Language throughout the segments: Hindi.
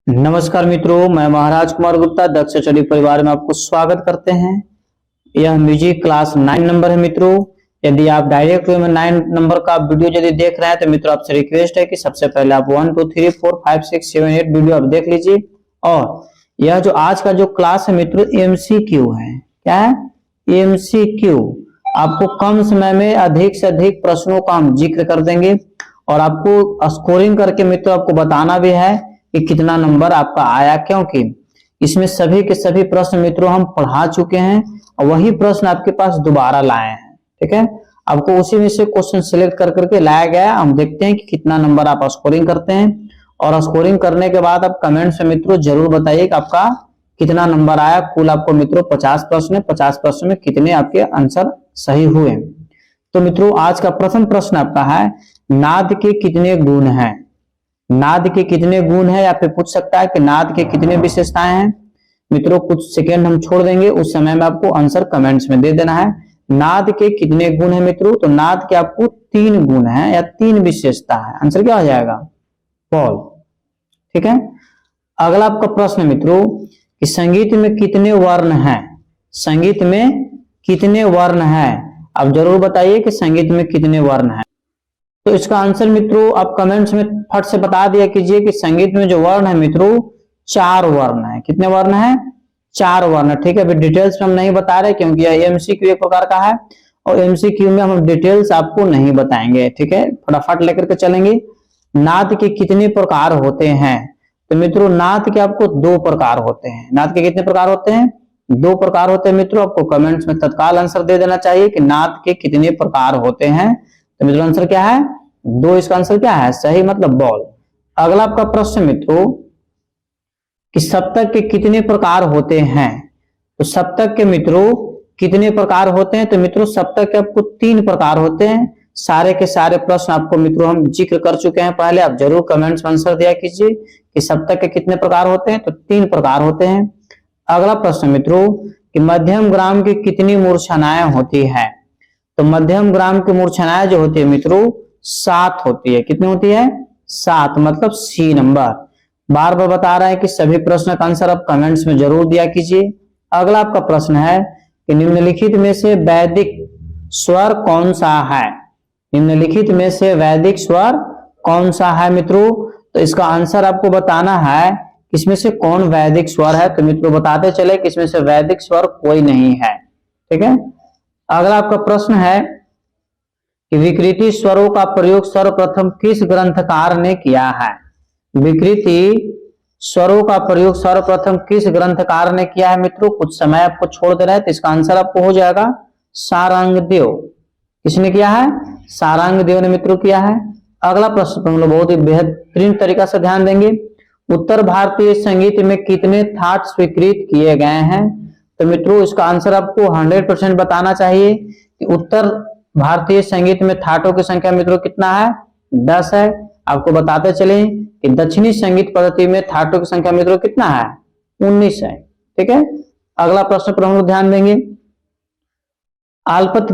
नमस्कार मित्रों, मैं महाराज कुमार गुप्ता दक्ष स्टडी परिवार में आपको स्वागत करते हैं। यह म्यूजिक क्लास 9 नंबर है मित्रों। यदि आप डायरेक्ट वे में 9 नंबर का वीडियो यदि देख रहे हैं तो मित्रों आपसे रिक्वेस्ट है कि सबसे पहले आप 1 2 3 4 5 6 7 8 वीडियो आप देख लीजिए। और यह जो आज का जो क्लास है मित्रों एमसीक्यू है। क्या है? एमसीक्यू। आपको कम समय में अधिक से अधिक प्रश्नों का हम जिक्र कर देंगे और आपको स्कोरिंग करके मित्रों आपको बताना भी है कि कितना नंबर आपका आया, क्योंकि इसमें सभी के सभी प्रश्न मित्रों हम पढ़ा चुके हैं और वही प्रश्न आपके पास दोबारा लाए हैं। ठीक है, आपको उसी में से क्वेश्चन सिलेक्ट कर करके लाया गया। हम देखते हैं कि कितना नंबर आप स्कोरिंग करते हैं और स्कोरिंग करने के बाद आप कमेंट्स में मित्रों जरूर बताइए कि आपका कितना नंबर आया। कुल आपको मित्रों 50 प्रश्न है, 50 प्रश्न में कितने आपके आंसर सही हुए। तो मित्रों आज का प्रथम प्रश्न आपका है, नाद के कितने गुण हैं? नाद के कितने गुण है, या फिर पूछ सकता है कि नाद के कितने विशेषताएं हैं। मित्रों कुछ सेकेंड हम छोड़ देंगे, उस समय में आपको आंसर कमेंट्स में दे देना है। नाद के कितने गुण है मित्रों? तो नाद के आपको 3 गुण है या 3 विशेषता है। आंसर क्या हो जाएगा? पॉल। ठीक है, अगला आपका प्रश्न मित्रों कि संगीत में कितने वर्ण हैं? संगीत में कितने वर्ण हैं? आप जरूर बताइए कि संगीत में कितने वर्ण हैं। तो इसका आंसर मित्रों आप कमेंट्स में फट से बता दिया कीजिए कि संगीत में जो वर्ण है मित्रों 4 वर्ण है। कितने वर्ण है? 4 वर्ण। ठीक है, अभी डिटेल्स में हम नहीं बता रहे क्योंकि यह एमसीक्यू एक प्रकार का है और एमसीक्यू में हम डिटेल्स आपको नहीं बताएंगे। ठीक है, फटाफट लेकर के चलेंगे। नाद के कितने प्रकार होते हैं? तो मित्रों नाद के आपको 2 प्रकार होते हैं। नाद के कितने प्रकार होते हैं? 2 प्रकार होते हैं मित्रों। आपको कमेंट्स में तत्काल आंसर दे देना चाहिए कि नाद के कितने प्रकार होते हैं। तो मित्रों आंसर क्या है? 2। इसका आंसर क्या है? सही, मतलब बॉल। अगला आपका प्रश्न मित्रों कि सप्तक के कितने प्रकार होते हैं? तो सप्तक के मित्रों कितने प्रकार होते हैं? तो मित्रों सप्तक के आपको 3 प्रकार होते हैं। सारे के सारे प्रश्न आपको मित्रों हम जिक्र कर चुके हैं पहले। आप जरूर कमेंट्स में आंसर दिया कीजिए कि सप्तक के कितने प्रकार होते हैं। तो 3 प्रकार होते हैं। अगला प्रश्न मित्रों कि मध्यम ग्राम की कितनी मूर्छनाएं होती है? तो मध्यम ग्राम की मूर्छनाएं जो होती है मित्रों 7 होती है। कितनी होती है? 7, मतलब सी नंबर। बार बार बता रहा है कि सभी प्रश्न का आंसर आप कमेंट्स में जरूर दिया कीजिए। अगला आपका प्रश्न है कि निम्नलिखित में से वैदिक स्वर कौन सा है? निम्नलिखित में से वैदिक स्वर कौन सा है मित्रों? तो इसका आंसर आपको बताना है इसमें से कौन वैदिक स्वर है। तो मित्रों बताते चले कि इसमें से वैदिक स्वर कोई नहीं है। ठीक है, अगला आपका प्रश्न है कि विकृति स्वरों का प्रयोग सर्वप्रथम किस ग्रंथकार ने किया है? विकृति स्वरों का प्रयोग सर्वप्रथम किस ग्रंथकार ने किया है मित्रों? कुछ समय आपको छोड़ दे रहा है, तो इसका आंसर आपको हो जाएगा सारंगदेव। किसने किया है? सारंगदेव ने मित्रों किया है। अगला प्रश्न पर हम लोग बहुत ही बेहतरीन तरीका से ध्यान देंगे। उत्तर भारतीय संगीत में कितने थाट स्वीकृत किए गए हैं? तो मित्रों इसका आंसर आपको 100% बताना चाहिए कि उत्तर भारतीय संगीत में थाटों की संख्या मित्रों कितना है? 10 है। आपको बताते चले कि दक्षिणी संगीत पद्धति में थाटों की संख्या मित्रों कितना है? 19 है। ठीक है, अगला प्रश्न पर हम लोग ध्यान देंगे। आल्पित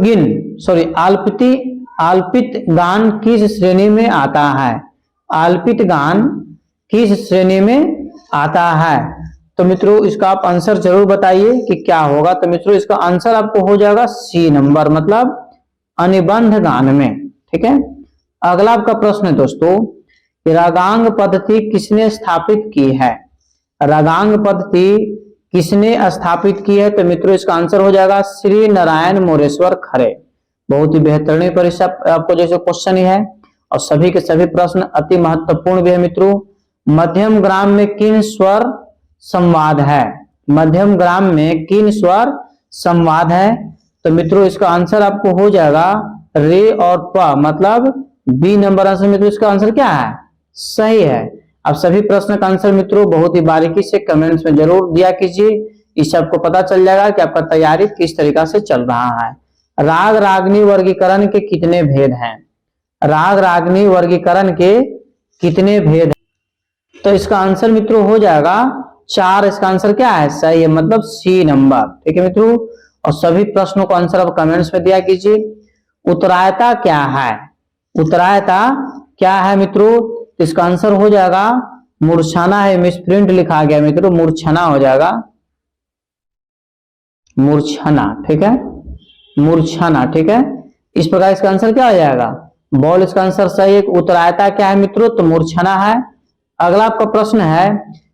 गान किस श्रेणी में आता है? आल्पित गान किस श्रेणी में आता है? तो मित्रों इसका आप आंसर जरूर बताइए कि क्या होगा। तो मित्रों इसका आंसर आपको हो जाएगा सी नंबर, मतलब अनुबंध गान में। ठीक है, अगला आपका प्रश्न है दोस्तों, रागांग पद्धति किसने स्थापित की है? रागांग पद्धति किसने स्थापित की है? तो मित्रों इसका आंसर हो जाएगा श्री नारायण मोरेश्वर खरे। बहुत ही बेहतरीन परीक्षा आपको जैसे क्वेश्चन ही है और सभी के सभी प्रश्न अति महत्वपूर्ण भी है मित्रों। मध्यम ग्राम में किन स्वर संवाद है? मध्यम ग्राम में किन स्वर संवाद है? तो मित्रों इसका आंसर आपको हो जाएगा रे और प, मतलब बी नंबर आंसर। मित्रों इसका आंसर क्या है? सही है। अब सभी प्रश्न का आंसर मित्रों बहुत ही बारीकी से कमेंट्स में जरूर दिया कीजिए। इससे आपको पता चल जाएगा कि आपका तैयारी किस तरीका से चल रहा है। राग रागनी वर्गीकरण के कितने भेद हैं? राग रागनी वर्गीकरण के कितने भेद हैं? तो इसका आंसर मित्रों हो जाएगा 4। इसका आंसर क्या है? सही है, मतलब सी नंबर। ठीक है मित्रों, और सभी प्रश्नों का आंसर आप कमेंट्स में दिया कीजिए। उत्तरायता क्या है? उत्तरायता क्या है मित्रों? तो इसका आंसर हो जाएगा मूर्छना है, मिसप्रिंट लिखा गया मित्रों, मूर्छना हो जाएगा, मूर्छना, ठीक है, मूर्छना, ठीक है। इस प्रकार इसका आंसर क्या हो जाएगा, बॉल इसका आंसर सही है। उत्तरायता क्या है मित्रों, तो मूर्छना है। अगला आपका प्रश्न है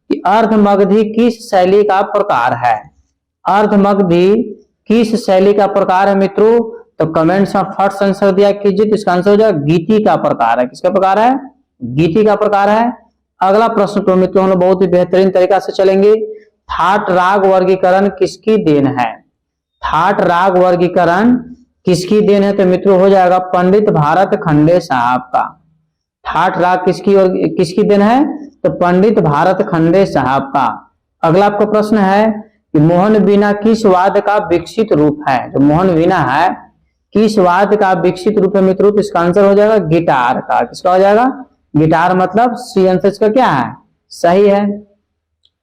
कि अर्धमगधी किस शैली का प्रकार है, अर्धमगधी किस शैली का प्रकार है मित्रों, तो कमेंट्स में फर्स्ट आंसर दिया कीजिए। तो इसका आंसर हो जाएगा गीति का प्रकार है। किसका प्रकार है, गीति का प्रकार है। अगला प्रश्न तो मित्रों हम लोग बहुत ही बेहतरीन तरीका से चलेंगे। थाट राग वर्गीकरण किसकी देन है, थाट राग वर्गीकरण किसकी देन है, तो मित्रों हो जाएगा पंडित भारत खंडे साहब का। थाट राग किसकी देन है, तो पंडित भारत खंडे साहब का। अगला आपका प्रश्न है कि मोहन वीणा किस वाद्य का विकसित रूप है, जो मोहन वीणा है किस वाद्य का विकसित रूप है मित्रों, तो इसका आंसर हो जाएगा गिटार का। किसका हो जाएगा, गिटार, मतलब सी आंसर इसका क्या है, सही है।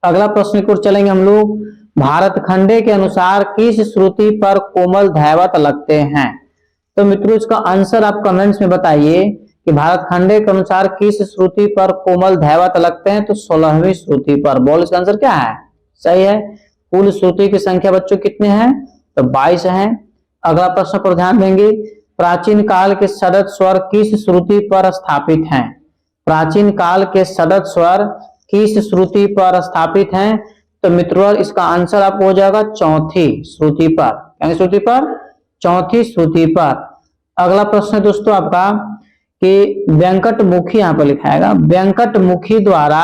अगला प्रश्न की ओर चलेंगे हम लोग। भारत खंडे के अनुसार किस श्रुति पर कोमल धैवत लगते हैं, तो मित्रों इसका आंसर आप कमेंट्स में बताइए कि भारत खंडे के अनुसार किस श्रुति पर कोमल धैवत लगते हैं, तो 16वीं श्रुति पर। बोल इसका आंसर क्या है, सही है। कुल श्रुति की संख्या बच्चों कितने हैं, तो 22 हैं। अगला प्रश्न पर ध्यान देंगे। प्राचीन काल के सदत स्वर किस श्रुति पर स्थापित हैं, प्राचीन काल के सदत स्वर किस श्रुति पर स्थापित हैं, तो मित्रों इसका आंसर आपको हो जाएगा चौथी श्रुति पर। क्या श्रुति पर, चौथी श्रुति पर। अगला प्रश्न है दोस्तों आपका कि वेंकटमुखी, यहाँ पर लिखाएगा वेंकटमुखी द्वारा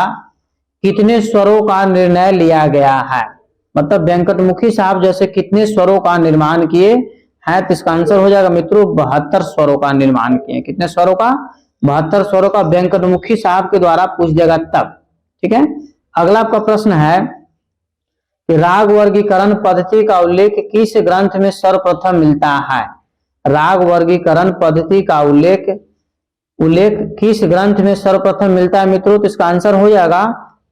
कितने स्वरों का निर्णय लिया गया है, मतलब वेंकटमुखी साहब जैसे कितने स्वरों का निर्माण किए हैं, तो इसका आंसर हो जाएगा मित्रों 72 स्वरों का निर्माण किए। कितने स्वरों का, 72 स्वरों का वेंकटमुखी साहब के द्वारा पूछ जाएगा तब, ठीक है। अगला आपका प्रश्न है कि राग वर्गीकरण पद्धति का उल्लेख किस ग्रंथ में सर्वप्रथम मिलता है, राग वर्गीकरण पद्धति का उल्लेख किस ग्रंथ में सर्वप्रथम मिलता है मित्रों, तो इसका आंसर हो जाएगा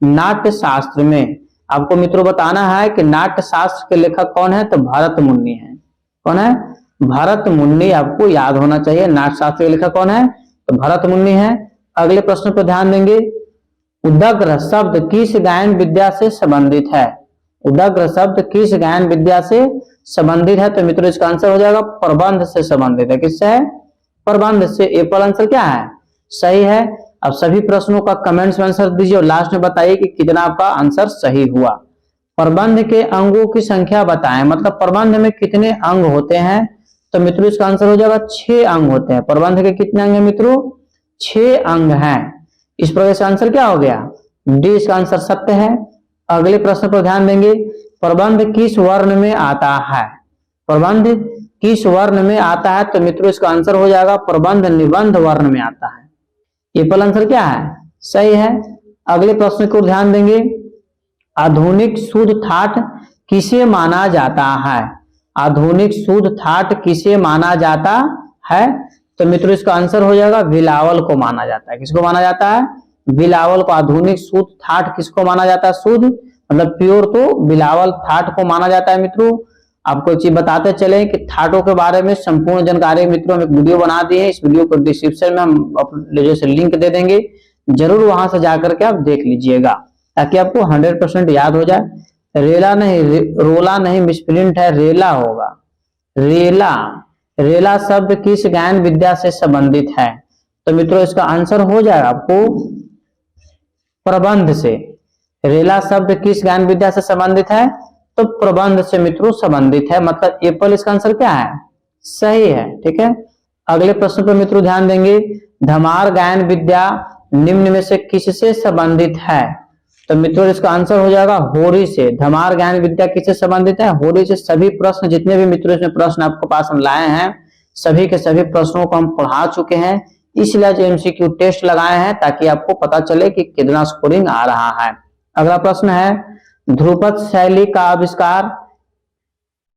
नाट्य शास्त्र में। आपको मित्रों बताना है कि नाट्य शास्त्र के लेखक कौन है, तो भरत मुनि है। कौन है, भरत मुनि, आपको याद होना चाहिए। नाट्य शास्त्र के लेखक कौन है, तो भरत मुनि है। अगले प्रश्न पर ध्यान देंगे। उदग्र शब्द किस गायन विद्या से संबंधित है, उदग्र शब्द किस गायन विद्या से संबंधित है, तो मित्रों इसका आंसर हो जाएगा प्रबंध से संबंधित है। किससे है, प्रबंध से। ए पर आंसर क्या है, सही है। अब सभी प्रश्नों का कमेंट्स में आंसर दीजिए और लास्ट में बताइए कि कितना आपका आंसर सही हुआ। प्रबंध के अंगों की संख्या बताएं, मतलब प्रबंध में कितने अंग होते हैं, तो मित्रों इसका आंसर हो जाएगा 6 अंग होते हैं। प्रबंध के कितने अंग हैं मित्रों, 6 अंग हैं। इस प्रकार से आंसर क्या हो गया, डी इसका आंसर सत्य है। अगले प्रश्न पर ध्यान देंगे। प्रबंध किस वर्ण में आता है, प्रबंध किस वर्ण में आता है, तो मित्रों इसका आंसर हो जाएगा प्रबंध निबंध वर्ण में आता है। ये पहला आंसर क्या है, सही है। अगले प्रश्न को ध्यान देंगे। आधुनिक शुद्ध ठाठ किसे माना जाता है, आधुनिक शुद्ध ठाठ किसे माना जाता है, तो मित्रों इसका आंसर हो जाएगा बिलावल को माना जाता है। किसको माना जाता है, बिलावल को। आधुनिक शुद्ध ठाठ किसको माना जाता है, शुद्ध मतलब प्योर, तो बिलावल ठाठ को माना जाता है। मित्रों आपको एक चीज बताते चले कि ठाठों के बारे में संपूर्ण जानकारी मित्रों हम एक वीडियो बना दिए हैं। इस वीडियो को डिस्क्रिप्शन में हम जैसे लिंक दे देंगे, जरूर वहां से जाकर के आप देख लीजिएगा ताकि आपको 100% याद हो जाए। रेला नहीं, रोला नहीं, मिसप्रिंट है, रेला होगा। रेला, रेला शब्द किस गायन विद्या से संबंधित है, तो मित्रों इसका आंसर हो जाएगा आपको प्रबंध से। रेला शब्द किस गायन विद्या से संबंधित है, तो प्रबंध से मित्रों संबंधित है, मतलब एप्पल इसका आंसर क्या है, सही है। ठीक है। अगले प्रश्न पर मित्रों ध्यान देंगे। धमार गायन विद्या निम्न में से किससे संबंधित है, तो मित्रों इसका आंसर हो जाएगा होरी से। धमार गायन विद्या किससे संबंधित है, होरी से। सभी प्रश्न जितने भी मित्रों इसमें प्रश्न आपके पास हम लाए हैं, सभी के सभी प्रश्नों को हम पढ़ा चुके हैं, इसलिए जो एमसीक्यू टेस्ट लगाए हैं ताकि आपको पता चले कि कितना स्कोरिंग आ रहा है। अगला प्रश्न है, ध्रुपद शैली का आविष्कार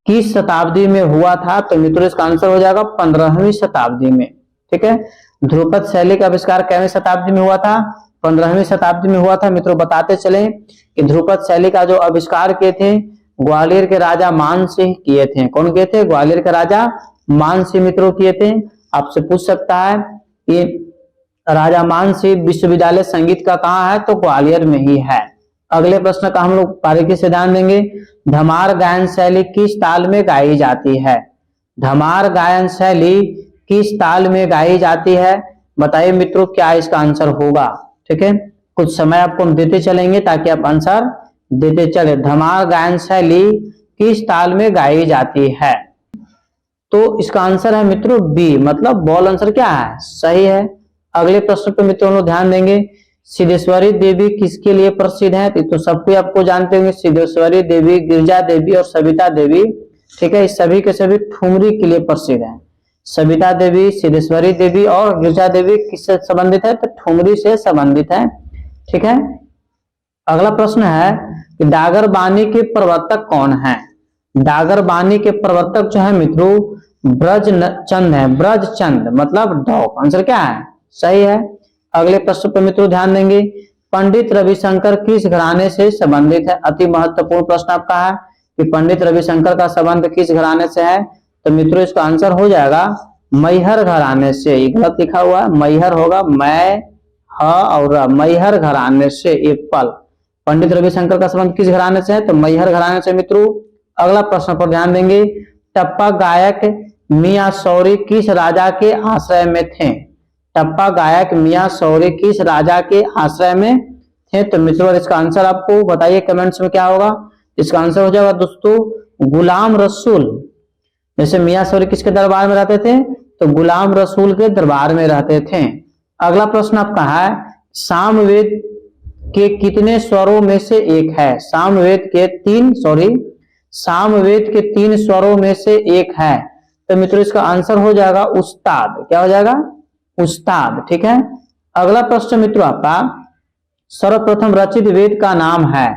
किस शताब्दी में हुआ था, तो मित्रों इसका आंसर हो जाएगा 15वीं शताब्दी में। ठीक है। ध्रुपद शैली का आविष्कार कितवीं शताब्दी में हुआ था, 15वीं शताब्दी में हुआ था। मित्रों बताते चले कि ध्रुपद शैली का जो आविष्कार किए थे ग्वालियर के राजा मानसिंह किए थे। कौन किए थे, ग्वालियर के राजा मानसिंह मित्रों किए थे। आपसे पूछ सकता है कि राजा मानसिंह विश्वविद्यालय संगीत का कहाँ है? तो ग्वालियर में ही है। अगले प्रश्न का हम लोग बारीकी से ध्यान देंगे। धमार गायन शैली किस ताल में गाई जाती है? धमार गायन शैली किस ताल में गाई जाती है? बताइए मित्रों क्या इसका आंसर होगा। ठीक है, कुछ समय आपको हम देते चलेंगे ताकि आप आंसर देते चले। धमार गायन शैली किस ताल में गाई जाती है? तो इसका आंसर है मित्रों बी, मतलब बॉल आंसर क्या है? सही है। अगले प्रश्न पर मित्रों हम लोग ध्यान देंगे। सिद्धेश्वरी देवी किसके लिए प्रसिद्ध है? तो सबको आपको जानते होंगे, सिद्धेश्वरी देवी, गिरिजा देवी और सविता देवी। ठीक है, इस सभी के सभी ठुमरी के लिए प्रसिद्ध है। सविता देवी, सिद्धेश्वरी देवी और गिरिजा देवी किससे संबंधित है? तो ठुमरी से संबंधित है। ठीक है, अगला प्रश्न है कि डागर बानी के प्रवर्तक कौन है? डागर बानी के प्रवर्तक जो है मित्रों ब्रज चंद है। ब्रज चंद मतलब डॉग, आंसर क्या है? सही है। अगले प्रश्न पर मित्रों ध्यान देंगे। पंडित रविशंकर किस घराने से संबंधित है? अति महत्वपूर्ण प्रश्न आपका है कि पंडित रविशंकर का संबंध किस घराने से है? तो मित्रों इसका आंसर हो जाएगा मैहर घराने से। गलत लिखा हुआ है, मैहर होगा, मैं ह और मैहर घराने से। एप्पल। पंडित रविशंकर का संबंध किस घराने से है? तो मैहर घराने से मित्रों। अगला प्रश्न पर ध्यान देंगे। टप्पा गायक मियां शौरी किस राजा के आश्रय में थे? टप्पा गायक मियां शौरी किस राजा के आश्रय में थे? तो मित्रों इसका आंसर आपको बताइए कमेंट्स में क्या होगा। इसका आंसर हो जाएगा दोस्तों गुलाम रसूल। जैसे मियां शौरी किसके दरबार में रहते थे? तो गुलाम रसूल के दरबार में रहते थे। अगला प्रश्न आपका है सामवेद के कितने स्वरों में से एक है? सामवेद के तीन स्वरों में से एक है। तो मित्रों इसका आंसर हो जाएगा उस्ताद। क्या हो जाएगा? उस्ताद। ठीक है, अगला प्रश्न मित्रों आपका सर्वप्रथम रचित वेद का नाम है।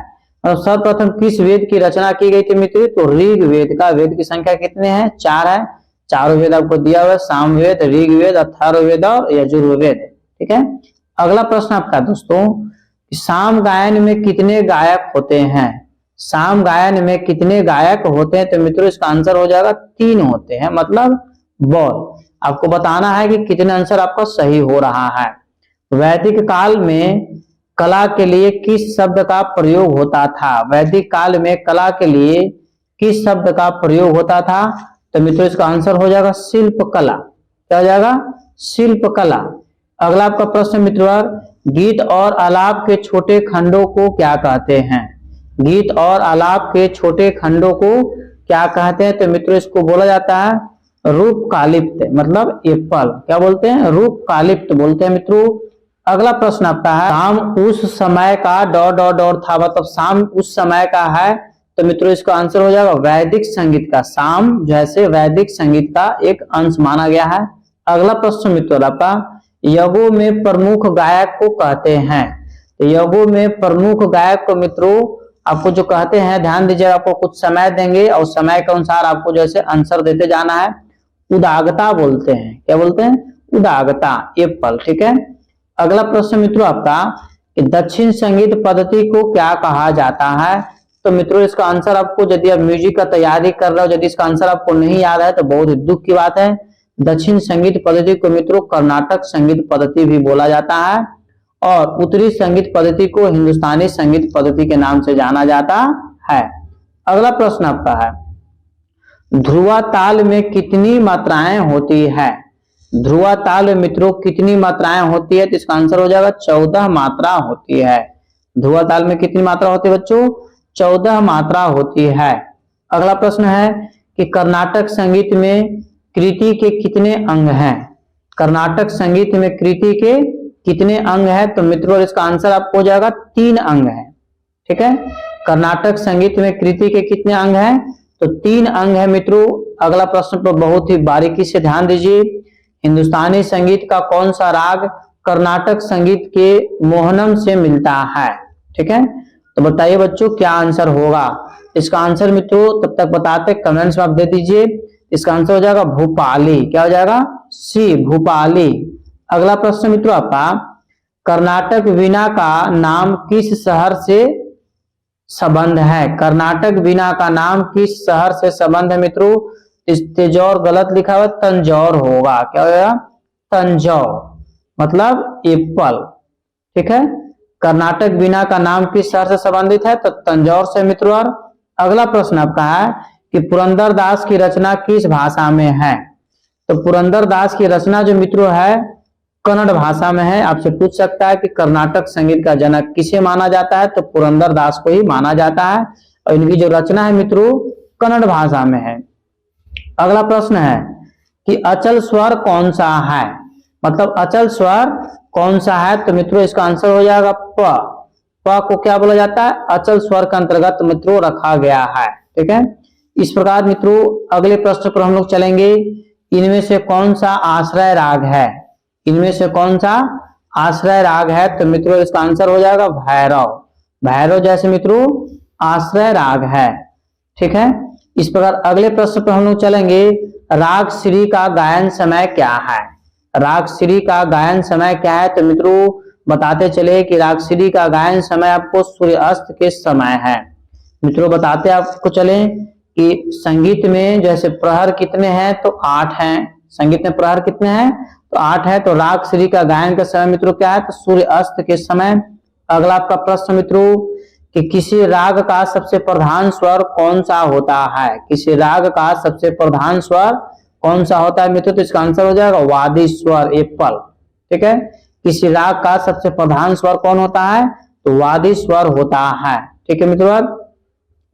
और सर्वप्रथम किस वेद की रचना की गई थी मित्रों? तो ऋग वेद का। वेद की संख्या कितने हैं? 4 है। चारों वेद आपको दिया हुआ है, सामवेद, ऋग्वेद, अथर्ववेद और यजुर्वेद। ठीक है, अगला प्रश्न आपका दोस्तों साम गायन में कितने गायक होते हैं? साम गायन में कितने गायक होते हैं? तो मित्रों इसका आंसर हो जाएगा 3 होते हैं, मतलब बॉल। आपको बताना है कि कितने आंसर आपका सही हो रहा है। वैदिक काल में कला के लिए किस शब्द का प्रयोग होता था? वैदिक काल में कला के लिए किस शब्द का प्रयोग होता था? तो मित्रों इसका आंसर हो जाएगा शिल्प कला। क्या हो जाएगा? शिल्प कला। अगला आपका प्रश्न मित्रों गीत और आलाप के छोटे खंडों को क्या कहते हैं? गीत और आलाप के छोटे खंडों को क्या कहते हैं? तो मित्रों इसको बोला जाता है रूपकालिप्त, मतलब एप्पल। क्या बोलते हैं? रूपकालिप्त बोलते हैं मित्रों। अगला प्रश्न आपका है शाम उस समय का डॉट था, मतलब शाम उस समय का है। तो मित्रों इसका आंसर हो जाएगा वैदिक संगीत का। शाम जैसे वैदिक संगीत का एक अंश माना गया है। अगला प्रश्न मित्रों आपका यज्ञों में प्रमुख गायक को कहते हैं। तो यज्ञों में प्रमुख गायक को मित्रों आपको जो कहते हैं, ध्यान दीजिए, आपको कुछ समय देंगे और समय के अनुसार आपको जैसे आंसर देते जाना है। उदागता बोलते हैं। क्या बोलते हैं? उदागता, एप्पल। ठीक है, अगला प्रश्न मित्रों आपका कि दक्षिण संगीत पद्धति को क्या कहा जाता है? तो मित्रों इसका आंसर आपको, यदि आप म्यूजिक का तैयारी कर रहे हो, यदि इसका आंसर आपको नहीं याद है तो बहुत ही दुख की बात है। दक्षिण संगीत पद्धति को मित्रों कर्नाटक संगीत पद्धति भी बोला जाता है और उत्तरी संगीत पद्धति को हिंदुस्तानी संगीत पद्धति के नाम से जाना जाता है। अगला प्रश्न आपका है ध्रुवा ताल में कितनी मात्राएं होती है? ध्रुवा ताल में मित्रों कितनी मात्राएं होती है? तो इसका आंसर हो जाएगा 14 मात्रा होती है। ध्रुवा ताल में कितनी मात्रा होती है बच्चों? 14 मात्रा होती है। अगला प्रश्न है कि कर्नाटक संगीत में कृति के कितने अंग हैं? कर्नाटक संगीत में कृति के कितने अंग है? तो मित्रों इसका आंसर आपको हो जाएगा 3 अंग है। ठीक है, कर्नाटक संगीत में कृति के कितने अंग हैं? तो 3 अंग है मित्रों। अगला प्रश्न पर बहुत ही बारीकी से ध्यान दीजिए। हिंदुस्तानी संगीत का कौन सा राग कर्नाटक संगीत के मोहनम से मिलता है? ठीक है, तो बताइए बच्चों क्या आंसर होगा। इसका आंसर मित्रों तब तक बताते कमेंट्स में आप दे दीजिए। इसका आंसर हो जाएगा भूपाली। क्या हो जाएगा? सी, भूपाली। अगला प्रश्न मित्रों आपका कर्नाटक वीणा का नाम किस शहर से संबंध है? कर्नाटक वीणा का नाम किस शहर से संबंध है मित्रों? तेजौर गलत लिखा हुआ, तंजौर होगा। क्या होगा? तंजौर। मतलब एप्पल। ठीक है, कर्नाटक वीणा का नाम किस शहर से संबंधित है? तो तंजौर से मित्रों। और अगला प्रश्न आपका है कि पुरंदरदास की रचना किस भाषा में है? तो पुरंदरदास की रचना जो मित्रों है कन्नड़ भाषा में है। आपसे पूछ सकता है कि कर्नाटक संगीत का जनक किसे माना जाता है? तो पुरंदरदास को ही माना जाता है और इनकी जो रचना है मित्रों कन्नड़ भाषा में है। अगला प्रश्न है कि अचल स्वर कौन सा है? मतलब अचल स्वर कौन सा है? तो मित्रों इसका आंसर हो जाएगा प। प को क्या बोला जाता है? अचल स्वर के अंतर्गत मित्रों रखा गया है। ठीक है, इस प्रकार मित्रों अगले प्रश्न पर हम लोग चलेंगे। इनमें से कौन सा आश्रय राग है? इनमें से कौन सा आश्रय राग है? तो मित्रों इसका आंसर हो जाएगा भैरव। भैरव जैसे मित्रों आश्रय राग है। ठीक है, इस प्रकार अगले प्रश्न पर हम लोग चलेंगे। राग श्री का गायन समय क्या है? राग श्री का गायन समय क्या है? तो मित्रों बताते चले कि राग श्री का गायन समय आपको सूर्यास्त के समय है। मित्रों बताते आपको चले कि संगीत में जैसे प्रहर कितने हैं? तो 8 हैं। संगीत में प्रहर कितने हैं? तो 8 है। तो राग श्री का गायन का समय मित्रों क्या है? तो सूर्यास्त के समय। अगला आपका प्रश्न मित्रों कि किसी राग का सबसे प्रधान स्वर कौन सा होता है? किसी राग का सबसे प्रधान स्वर कौन सा होता है मित्रों? तो इसका आंसर हो जाएगा वादी स्वर एप्पल। ठीक है, किसी राग का सबसे प्रधान स्वर कौन होता है? तो वादी स्वर होता है। ठीक है मित्रों,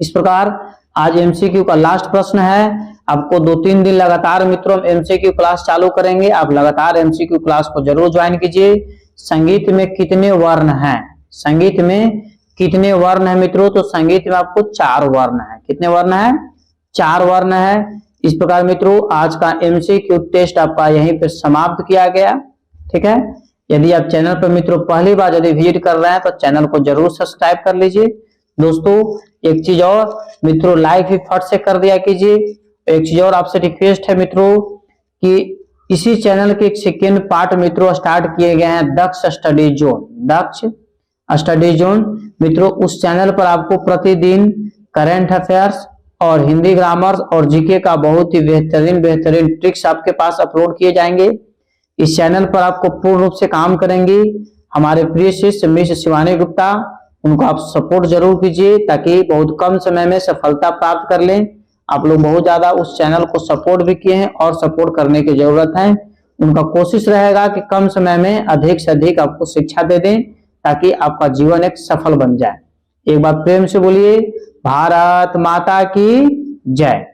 इस प्रकार आज एमसीक्यू का लास्ट प्रश्न है। आपको 2-3 दिन लगातार मित्रों एमसीक्यू क्लास चालू करेंगे। आप लगातार एमसीक्यू क्लास को जरूर ज्वाइन कीजिए। संगीत में कितने वर्ण हैं? संगीत में कितने वर्ण है मित्रों? तो संगीत में आपको 4 वर्ण है। कितने वर्ण है? 4 वर्ण है। इस प्रकार मित्रों आज का एमसीक्यू टेस्ट आपका यहीं पर समाप्त किया गया। ठीक है, यदि आप चैनल पर मित्रों पहली बार यदि विजिट कर रहे हैं तो चैनल को जरूर सब्सक्राइब कर लीजिए। दोस्तों एक चीज और मित्रों, लाइक भी फट से कर दिया कीजिए। एक चीज और आपसे रिक्वेस्ट है मित्रों कि इसी चैनल के एक सेकेंड पार्ट मित्रों स्टार्ट किए गए हैं दक्ष स्टडी जोन। दक्ष स्टडी जोन मित्रों उस चैनल पर आपको प्रतिदिन करंट अफेयर्स और हिंदी ग्रामर और जीके का बहुत ही बेहतरीन ट्रिक्स आपके पास अपलोड किए जाएंगे। इस चैनल पर आपको पूर्ण रूप से काम करेंगी हमारे प्रिय शिष्य मिस शिवानी गुप्ता। उनको आप सपोर्ट जरूर कीजिए ताकि बहुत कम समय में सफलता प्राप्त कर लें। आप लोग बहुत ज्यादा उस चैनल को सपोर्ट भी किए हैं और सपोर्ट करने की जरूरत है। उनका कोशिश रहेगा कि कम समय में अधिक से अधिक आपको शिक्षा दे दें ताकि आपका जीवन एक सफल बन जाए। एक बार प्रेम से बोलिए भारत माता की जय।